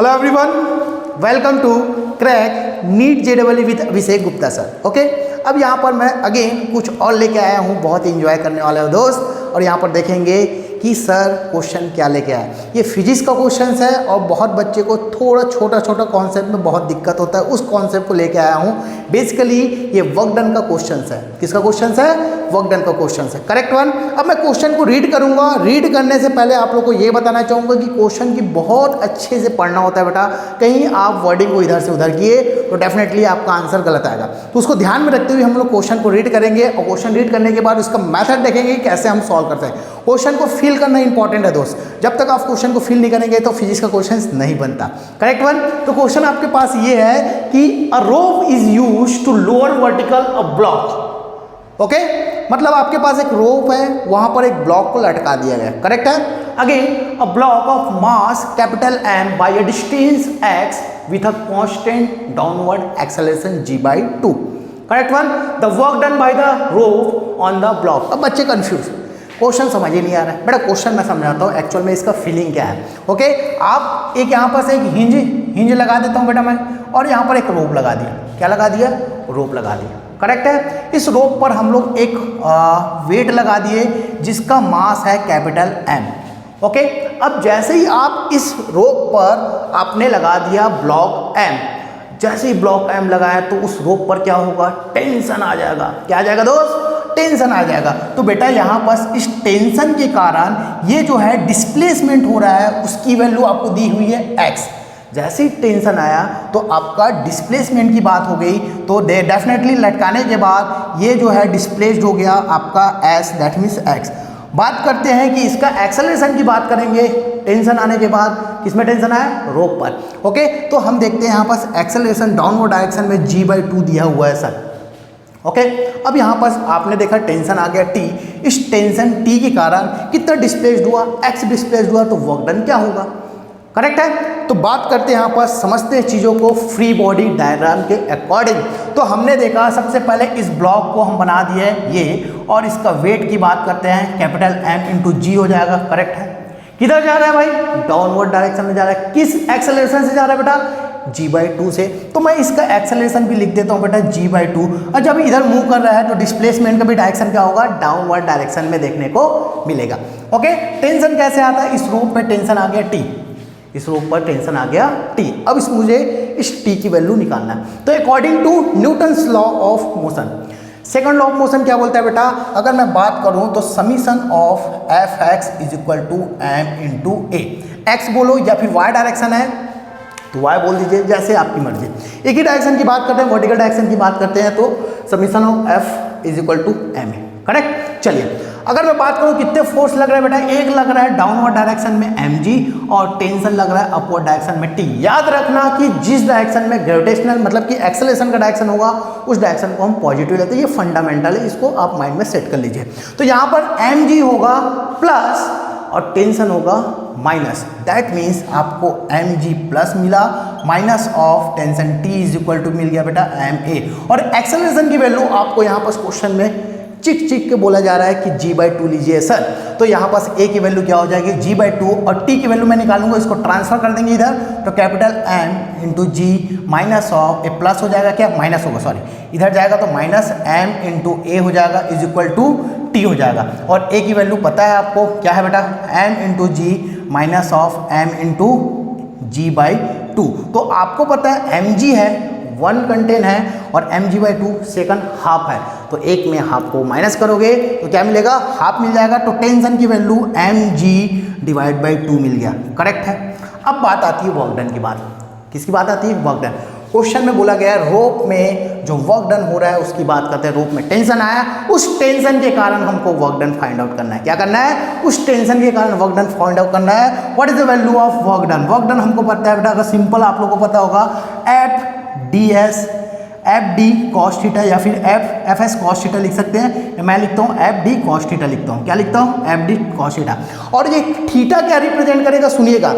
Hello everyone, welcome to crack NEET JEE with Abhishek Gupta sir. Okay, अब यहाँ पर मैं अगेन कुछ और लेके आया हूँ, बहुत एंजॉय करने वाले हो दोस्त। और यहाँ पर देखेंगे कि सर क्वेश्चन क्या लेके आए। ये फिजिक्स का क्वेश्चन है और बहुत बच्चे को थोड़ा छोटा छोटा कॉन्सेप्ट में बहुत दिक्कत होता है, उस कॉन्सेप्ट को लेके आया हूँ। बेसिकली ये वर्क डन का क्वेश्चन है। किसका क्वेश्चन है? वर्क डन का क्वेश्चन है, करेक्ट वन। अब मैं क्वेश्चन को रीड करूंगा। रीड करने से पहले आप लोग को ये बताना चाहूँगा कि क्वेश्चन की बहुत अच्छे से पढ़ना होता है बेटा। कहीं आप वर्डिंग को इधर से उधर किए तो डेफिनेटली आपका आंसर गलत आएगा। तो उसको ध्यान में रखते हुए हम लोग क्वेश्चन को रीड करेंगे और क्वेश्चन रीड करने के बाद उसका मेथड देखेंगे कैसे हम सॉल्व करते हैं। क्वेश्चन को फील करना इंपॉर्टेंट है दोस्त। जब तक आप क्वेश्चन को फील नहीं करेंगे तो फिजिक्स का क्वेश्चन नहीं बनता, करेक्ट वन। तो क्वेश्चन आपके पास ये है कि a rope is used to lower vertical a block. Okay, मतलब आपके पास एक रोप है, वहां पर एक ब्लॉक को लटका दिया गया, करेक्ट है। Again a block of mass capital M by a distance x with a constant downward acceleration g/2, correct one. The work done by the rope on the block. अब बच्चे कंफ्यूज, क्वेश्चन समझ ही नहीं आ रहा है बेटा। Question मैं समझाता हूँ एक्चुअल में इसका फीलिंग क्या है। ओके, आप एक यहाँ पर से एक हिंज लगा देता हूँ बेटा मैं, और यहाँ पर एक रोप लगा दिया। क्या लगा दिया? रोप लगा दिया, करेक्ट है। इस रोप पर हम लोग एक वेट लगा दिए जिसका मास है कैपिटल M। ओके, अब जैसे ही आप इस रोप पर आपने लगा दिया ब्लॉक M, जैसे ही ब्लॉक M लगाया तो उस रोप पर क्या होगा? टेंशन आ जाएगा। क्या आ जाएगा दोस्त? टेंशन आ जाएगा। तो बेटा यहाँ पर इस टेंशन के कारण ये जो है डिस्प्लेसमेंट हो रहा है, उसकी वैल्यू आपको दी हुई है x। जैसे ही टेंशन आया तो आपका डिस्प्लेसमेंट की बात हो गई, तो डेफिनेटली लटकाने के बाद ये जो है डिस्प्लेस्ड हो गया आपका s, दैट मीन्स x। बात करते हैं कि इसका एक्सेलरेशन की बात करेंगे। टेंशन आने के बाद किसमें टेंशन आया? रोप पर। ओके, तो हम देखते हैं यहाँ पर एक्सेलरेशन डाउनवर्ड डायरेक्शन में g/2 दिया हुआ है सर। ओके, अब यहाँ पर आपने देखा टेंशन आ गया t। इस टेंशन t के कारण कितना डिस्प्लेस्ड हुआ? x डिस्प्लेस्ड हुआ। तो वर्क डन क्या होगा? करेक्ट है। तो बात करते हैं यहाँ पर, समझते हैं चीज़ों को फ्री बॉडी डायग्राम के अकॉर्डिंग। तो हमने देखा सबसे पहले इस ब्लॉक को हम बना दिए ये, और इसका वेट की बात करते हैं कैपिटल M इंटू G हो जाएगा, करेक्ट है। किधर जा रहा है भाई? डाउनवर्ड डायरेक्शन में जा रहा है। किस एक्सेलरेशन से जा रहा है बेटा? g/2 से। तो मैं इसका एक्सेलरेशन भी लिख देता हूँ बेटा g/2। और जब इधर मूव कर रहा है तो डिस्प्लेसमेंट का भी डायरेक्शन क्या होगा? डाउनवर्ड डायरेक्शन में देखने को मिलेगा। ओके, टेंशन कैसे आता है? इस रूप पे टेंशन आ गया t, इस रूप पर टेंशन आ गया t। अब मुझे इस t की वैल्यू निकालना है। तो according to Newton's law of motion, second law of motion क्या बोलता है बेटा? अगर मैं बात करूं तो summation of Fx is equal to m into a. X बोलो या फिर y डायरेक्शन है तो y बोल दीजिए, जैसे आपकी मर्जी। एक ही डायरेक्शन की बात करते हैं, वर्टिकल डायरेक्शन की बात करते हैं, तो summation of F is equal to m है, करेक्ट। चलिए, अगर मैं बात करूं कितने फोर्स लग रहा है बेटा? एक लग रहा है डाउनवर्ड डायरेक्शन में mg और टेंशन लग रहा है अपवर्ड डायरेक्शन में t। याद रखना कि जिस डायरेक्शन में ग्रेविटेशनल मतलब कि एक्सेलरेशन का डायरेक्शन होगा उस डायरेक्शन को हम पॉजिटिव लेते हैं। ये फंडामेंटल है, इसको आप माइंड में सेट कर लीजिए। तो यहाँ पर mg होगा प्लस और टेंशन होगा माइनस। दैट मीन्स आपको mg प्लस मिला minus of tension t is equal to मिल गया बेटा ma। और एक्सेलरेशन की वैल्यू आपको यहाँ पर क्वेश्चन में चिक चिक के बोला जा रहा है कि g/2 लीजिए सर। तो यहाँ पास a की वैल्यू क्या हो जाएगी? g/2, और t की वैल्यू मैं निकालूंगा, इसको ट्रांसफर कर देंगे इधर। तो capital M into g minus of a plus हो जाएगा, क्या माइनस होगा, सॉरी इधर जाएगा तो माइनस m इंटू ए हो जाएगा इज इक्वल टू t हो जाएगा। और a की वैल्यू पता है आपको क्या है बेटा? m into g minus of m into g/2। तो आपको पता है mg है 1 कंटेन है और mg/2 सेकंड हाफ है, तो एक में हाफ को माइनस करोगे तो क्या मिलेगा? हाफ मिल जाएगा। तो टेंशन की वैल्यू mg डिवाइड बाई 2 मिल गया, करेक्ट है। अब बात आती है वर्क डन की बात। किसकी बात आती है? Work done. क्वेश्चन में बोला गया है रोप में जो वर्क डन हो रहा है उसकी बात करते हैं। रोप में टेंशन आया, उस टेंशन के कारण हमको वर्क डन फाइंड आउट करना है। क्या करना है? उस टेंशन के कारण वर्क डन फाइंड आउट करना है। What is the value of work done? Work done हमको पता है बेटा, अगर सिंपल आप लोगों को पता होगा FDS FD cos थीटा या फिर FS cos थीटा लिख सकते हैं। मैं लिखता हूँ FD cos थीटा लिखता हूँ। क्या लिखता हूँ? FD cos theta. और ये थीटा क्या रिप्रेजेंट करेगा? सुनिएगा,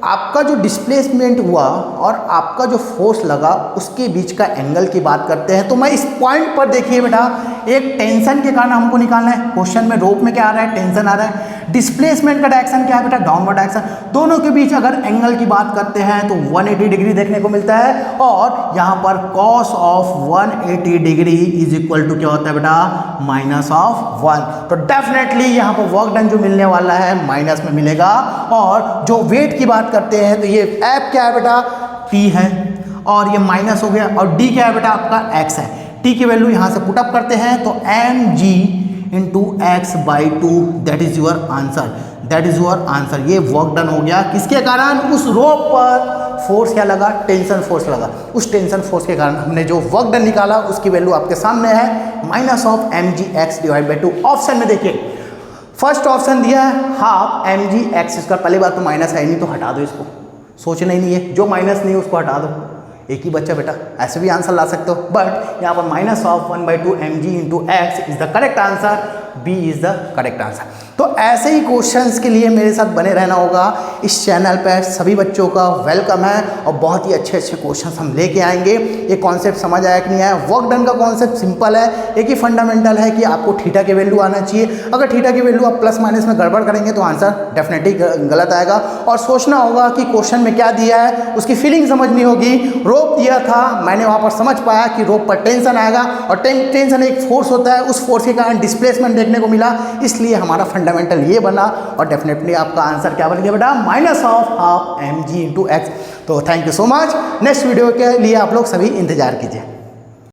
आपका जो डिस्प्लेसमेंट हुआ और आपका जो फोर्स लगा उसके बीच का एंगल की बात करते हैं। तो मैं इस पॉइंट पर देखिए बेटा, एक टेंशन के कारण हमको निकालना है। क्वेश्चन में रोप में क्या आ रहा है, टेंशन आ रहा है। डिस्प्लेसमेंट का डायरेक्शन क्या है बेटा, डाउनवर्ड डायरेक्शन। दोनों के बीच अगर एंगल की बात करते हैं तो 180 डिग्री देखने को मिलता है, और यहाँ पर cos of 180 degree is equal to क्या होता है बेटा, माइनस ऑफ 1। तो डेफिनेटली यहाँ पर वर्क डन जो मिलने वाला है माइनस में मिलेगा। और जो वेट की बात करते हैं तो ये F क्या है बेटा, T है, और ये माइनस हो गया, और D क्या है बेटा, आपका X है। T की वैल्यू यहाँ से पुटअप करते हैं तो mg into x by 2, that is your answer, that is your answer. ये वर्क डन हो गया किसके कारण, उस रोप पर फोर्स क्या लगा, टेंशन फोर्स लगा। उस टेंशन फोर्स के कारण हमने जो वर्क डन निकाला उसकी वैल्यू आपके सामने है, minus of mg(x) divide by 2। Option में देखिए फर्स्ट ऑप्शन दिया है हाफ mg(x), इसका पहली बात तो माइनस है नहीं तो हटा दो, इसको सोचना ही नहीं है, जो माइनस नहीं है उसको हटा दो, एक ही बच्चा बेटा, ऐसे भी आंसर ला सकते हो। बट यहाँ पर minus of 1/2 mg into x is the correct answer, B is the correct answer. तो ऐसे ही क्वेश्चंस के लिए मेरे साथ बने रहना होगा। इस चैनल पर सभी बच्चों का वेलकम है और बहुत ही अच्छे अच्छे क्वेश्चंस हम लेके आएंगे। ये कॉन्सेप्ट समझ आया कि नहीं आया? वर्क डन का कॉन्सेप्ट सिंपल है, एक ही फंडामेंटल है कि आपको थीटा की वैल्यू आना चाहिए। अगर थीटा की वैल्यू आप प्लस माइनस में गड़बड़ करेंगे तो आंसर डेफिनेटली गलत आएगा। और सोचना होगा कि क्वेश्चन में क्या दिया है, उसकी फीलिंग समझनी होगी। रोप दिया था, मैंने वहाँ पर समझ पाया कि रोप पर टेंशन आएगा, और टेंशन एक फोर्स होता है, उस फोर्स के कारण डिस्प्लेसमेंट देखने को मिला, इसलिए हमारा फंडामेंटल ये बना। और डेफिनेटली आपका आंसर क्या बन गया बेटा, minus of half mg into x. तो thank you so much. Next video के लिए आप लोग सभी इंतजार कीजिए।